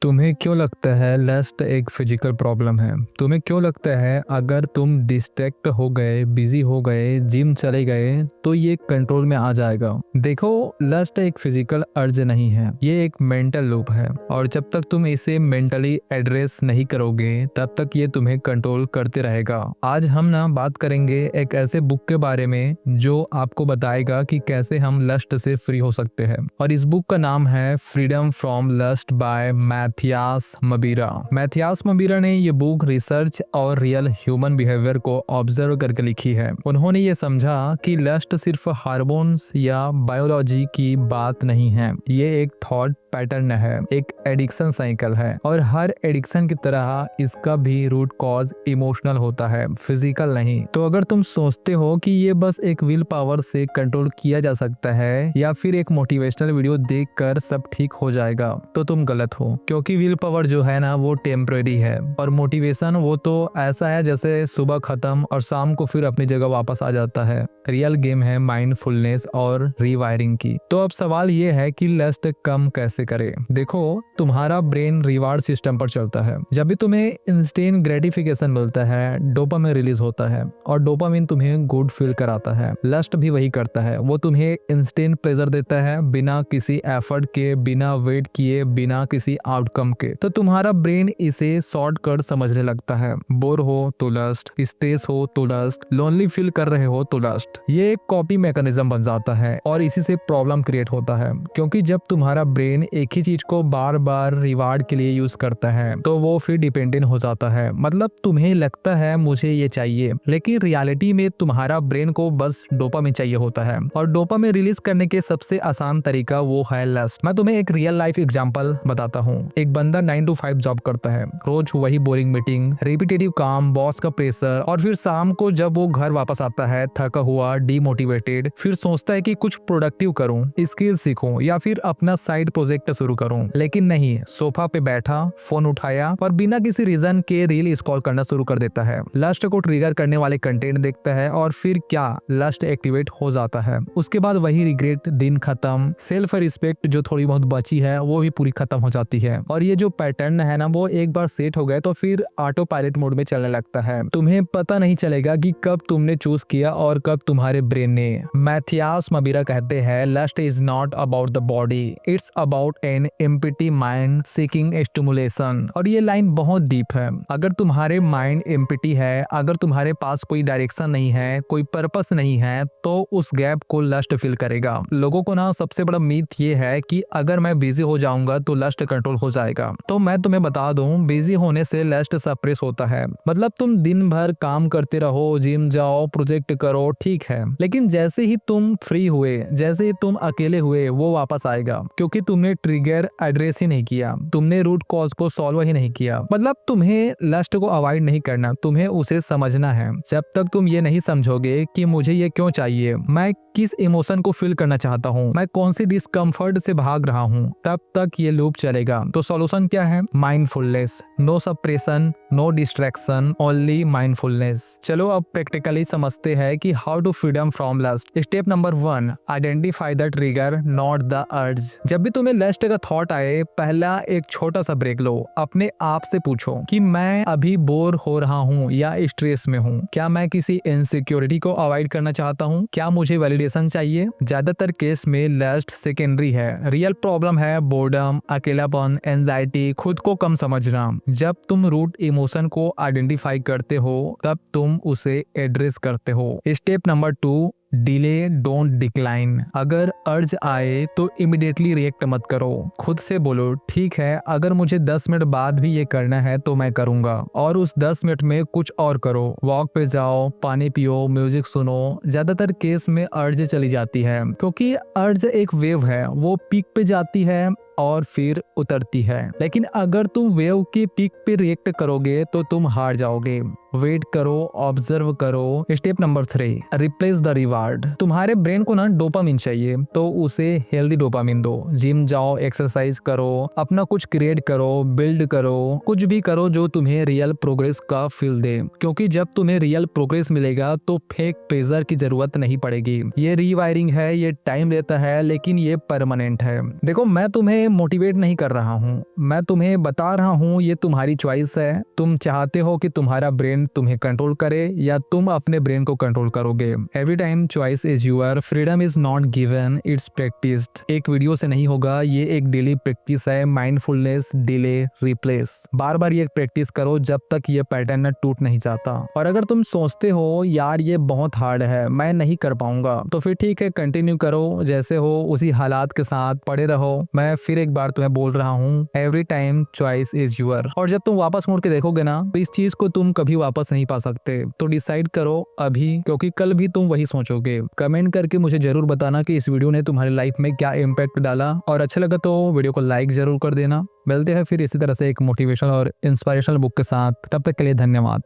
तुम्हें क्यों लगता है लस्ट एक फिजिकल प्रॉब्लम है? तुम्हें क्यों लगता है अगर तुम डिस्ट्रैक्ट हो गए, बिजी हो गए, जिम चले गए तो ये कंट्रोल में आ जाएगा? देखो, लस्ट एक फिजिकल अर्ज नहीं है, ये एक मेंटल लूप है और जब तक तुम इसे मेंटली एड्रेस नहीं करोगे तब तक ये तुम्हें कंट्रोल करते रहेगा। आज हम ना बात करेंगे एक ऐसे बुक के बारे में जो आपको बताएगा कि कैसे हम लस्ट से फ्री हो सकते हैं और इस बुक का नाम है freedom from lust by Mathias Mabira. Mathias Mabira ने ये बुक रिसर्च और रियल ह्यूमन बिहेवियर को ऑब्जर्व करके लिखी है। उन्होंने ये समझा कि लस्ट सिर्फ हार्मोन्स या बायोलॉजी की बात नहीं है, ये एक थॉट पैटर्न है, एक एडिक्शन साइकिल है और हर एडिक्शन की तरह इसका भी रूट कॉज इमोशनल होता है, फिजिकल नहीं। तो अगर तुम सोचते हो कि ये बस एक विल पावर से कंट्रोल किया जा सकता है या फिर एक मोटिवेशनल वीडियो देखकर सब ठीक हो जाएगा तो तुम गलत हो, क्योंकि विल पावर जो है ना वो टेम्परेरी है और मोटिवेशन वो तो ऐसा है जैसे सुबह खत्म और शाम को फिर अपनी जगह वापस आ जाता है। रियल गेम है माइंडफुलनेस और रीवायरिंग की। तो अब सवाल ये है कि लस्ट कम कैसे करें? देखो, तुम्हारा ब्रेन रिवार्ड सिस्टम पर चलता है। जब भी तुम्हें इंस्टेंट ग्रेटिफिकेशन मिलता है, डोपामिन रिलीज होता है और डोपामिन तुम्हें गुड फील कराता है। लस्ट भी वही करता है, वो तुम्हें इंस्टेंट प्लेजर देता है बिना किसी एफर्ट के, बिना वेट किए, बिना किसी आउटकम के। तो तुम्हारा ब्रेन इसे शॉर्टकट समझने लगता है। बोर हो तो लस्ट, स्ट्रेस हो तो लस्ट, लोनली फील कर रहे हो तो लस्ट। ये एक कॉपी मैकेनिज्म बन जाता है और इसी से प्रॉब्लम क्रिएट होता है, क्योंकि जब तुम्हारा ब्रेन एक ही चीज को बार बार रिवार्ड के लिए यूज करता है तो वो फिर डिपेंडेंट हो जाता है। मतलब तुम्हें लगता है मुझे ये चाहिए, लेकिन रियलिटी में तुम्हारा ब्रेन को बस डोपामिन चाहिए होता है और डोपामिन रिलीज करने के सबसे आसान तरीका वो है लस्ट। मैं तुम्हें एक रियल लाइफ एग्जांपल बताता हूँ। एक बंदा 9 to 5 जॉब करता है, रोज वही बोरिंग मीटिंग, रिपीटेटिव काम, बॉस का प्रेशर और फिर शाम को जब वो घर वापस आता है थका हुआ, डीमोटिवेटेड, फिर सोचता है कि कुछ प्रोडक्टिव करूं, स्किल सीखूं या फिर अपना साइड प्रोजेक्ट शुरू करूं। लेकिन नहीं, सोफा पे बैठा, फोन उठाया और बिना किसी रीजन के रील स्क्रॉल करना शुरू कर देता है। लस्ट को ट्रिगर करने वाले कंटेंट देखता है और फिर क्या, लस्ट एक्टिवेट हो जाता है। उसके बाद वही रिग्रेट, दिन खत्म, सेल्फ रिस्पेक्ट जो थोड़ी बहुत बची है वो भी पूरी खत्म हो जाती है। और ये जो पैटर्न है ना वो एक बार सेट हो गए तो फिर ऑटो पायलट मोड में चलने लगता है। तुम्हें पता नहीं चलेगा कि कब तुमने चूज किया और कब तुम्हारे ब्रेन ने। मैथियास मबीरा कहते हैं lust is not about the body, it's about an empty mind seeking stimulation. और ये लाइन बहुत डीप है। अगर तुम्हारे माइंड एम्प्टी है, अगर तुम्हारे पास कोई डायरेक्शन नहीं है, कोई पर्पस नहीं है, तो उस गैप को लस्ट फील करेगा। लोगों को ना सबसे बड़ा मीथ ये है कि अगर मैं बिजी हो जाऊंगा तो लस्ट कंट्रोल हो जाएगा। तो मैं तुम्हें बता दूं, बिजी होने से लस्ट सप्रेस होता है। मतलब तुम दिन भर काम करते रहो, जिम जाओ, प्रोजेक्ट करो, ठीक है, लेकिन जैसे ही तुम फ्री हुए, जैसे ही तुम अकेले हुए, वो वापस आएगा, क्योंकि तुमने ट्रिगर एड्रेस ही नहीं किया, तुमने रूट कॉज को सॉल्व ही नहीं किया। मतलब तुम्हें लस्ट को अवॉइड नहीं करना, तुम्हें उसे समझना है। जब तक तुम ये नहीं समझोगे कि मुझे ये क्यों चाहिए, मैं किस इमोशन को फील करना चाहता हूँ, मैं कौन सी डिस्कम्फर्ट से भाग रहा हूँ, तब तक ये लूप चलेगा। तो सॉल्यूशन क्या है? Mindfulness, no suppression, no distraction, only mindfulness. चलो अब प्रैक्टिकली समझते हैं कि how to freedom from lust. Step number 1, identify the trigger not the urge. जब भी तुम्हें लस्ट का थॉट आए, पहला एक छोटा सा ब्रेक लो। अपने आप से पूछो कि मैं अभी बोर हो रहा हूँ या स्ट्रेस में हूँ? क्या मैं किसी इनसिक्योरिटी को अवॉइड करना चाहता हूँ? क्या मुझे वैलिडेशन चाहिए? ज्यादातर केस में लस्ट सेकेंडरी है, रियल प्रॉब्लम है बोर्डम, अकेलापन, एंजाइटी, खुद को कम समझना। जब तुम रूट इमोशन को आइडेंटिफाई करते हो तब तुम उसे एड्रेस करते हो। Step number 2, delay don't decline. अगर अर्ज आए तो इमिडिएटली रिएक्ट मत करो। खुद से बोलो ठीक है, अगर मुझे 10 मिनट बाद भी ये करना है तो मैं करूंगा, और उस 10 मिनट में कुछ और करो। वॉक पे जाओ, पानी पियो, म्यूजिक सुनो। ज्यादातर केस में अर्ज चली जाती है, क्योंकि अर्ज एक वेव है, वो पीक पे जाती है और फिर उतरती है। लेकिन अगर तुम वेव के पीक पे रिएक्ट करोगे तो तुम हार जाओगे। वेट करो, ऑब्जर्व करो। Step number 3, replace the reward. तुम्हारे ब्रेन को ना डोपामिन चाहिए, तो उसे हेल्दी डोपामिन दो। जिम जाओ, एक्सरसाइज करो, अपना कुछ क्रिएट करो, बिल्ड करो, कुछ भी करो जो तुम्हें रियल प्रोग्रेस का फील दे, क्योंकि जब तुम्हें रियल प्रोग्रेस मिलेगा तो फेक प्रेशर की जरूरत नहीं पड़ेगी। ये रीवायरिंग है, ये टाइम लेता है, लेकिन ये परमानेंट है। देखो, मैं तुम्हें मोटिवेट नहीं कर रहा हूँ, मैं तुम्हें बता रहा हूँ ये तुम्हारी चॉइस है। तुम चाहते हो कि तुम्हारा ब्रेन तुम्हें कंट्रोल करे या तुम अपने ब्रेन को कंट्रोल करोगे। Every time choice is your, freedom is not given, it's practised. एक वीडियो से नहीं होगा, ये एक डेली प्रैक्टिस है। Mindfulness, delay, replace. बार बार ये प्रैक्टिस करो जब तक ये पैटर्न न टूट नहीं जाता। और अगर तुम सोचते हो यार ये बहुत हार्ड है, मैं नहीं कर पाऊंगा, तो फिर ठीक है, कंटिन्यू करो जैसे हो, उसी हालात के साथ पड़े रहो। मैं फिर एक बार तुम्हें बोल रहा हूँ, every time choice is your. और जब तुम वापस मुड़ के देखोगे ना, तो इस चीज को तुम कभी वापस नहीं पा सकते। तो डिसाइड करो अभी, क्योंकि कल भी तुम वही सोचोगे। कमेंट करके मुझे जरूर बताना कि इस वीडियो ने तुम्हारी लाइफ में क्या इम्पैक्ट डाला, और अच्छा लगा तो वीडियो को लाइक जरूर कर देना। मिलते हैं फिर इसी तरह से एक मोटिवेशनल और इंस्पिरेशनल बुक के साथ। तब तक के लिए धन्यवाद।